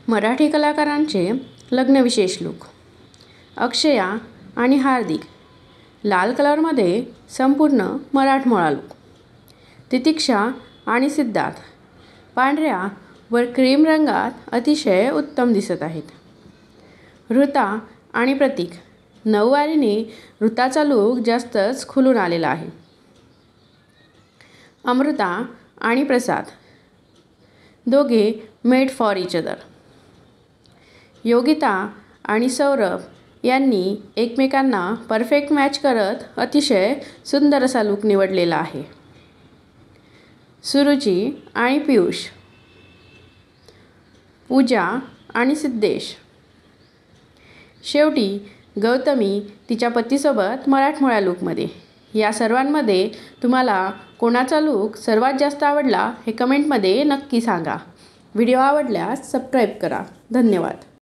मराठी कलाकारांचे लग्नविशेष लूक. अक्षया आणि हार्दिक लाल कलरमध्ये संपूर्ण मराठमोळा लूक. तितिक्षा आणि सिद्धार्थ पांढऱ्या व क्रीम रंगात अतिशय उत्तम दिसत आहेत. ऋता आणि प्रतीक नऊवारीने ऋताचा लूक जास्तच खुलून आलेला आहे. अमृता आणि प्रसाद दोघे made for each other. Yogita आणि सौरभ यांनी एकमेकांना परफेक्ट मॅच करत अतिशय सुंदर असा लूक निवडलेला आहे. सुरुची आणि पियुष, पूजा आणि सिद्धेश, शेवटी गौतमी तिच्या पतीसोबत मराठमोळ्या लूकमध्ये. या सर्वांमध्ये तुम्हाला कोणाचा लूक सर्वात जास्त आवडला हे कमेंटमध्ये नक्की सांगा. व्हिडिओ आवडल्यास सबस्क्राईब करा. धन्यवाद.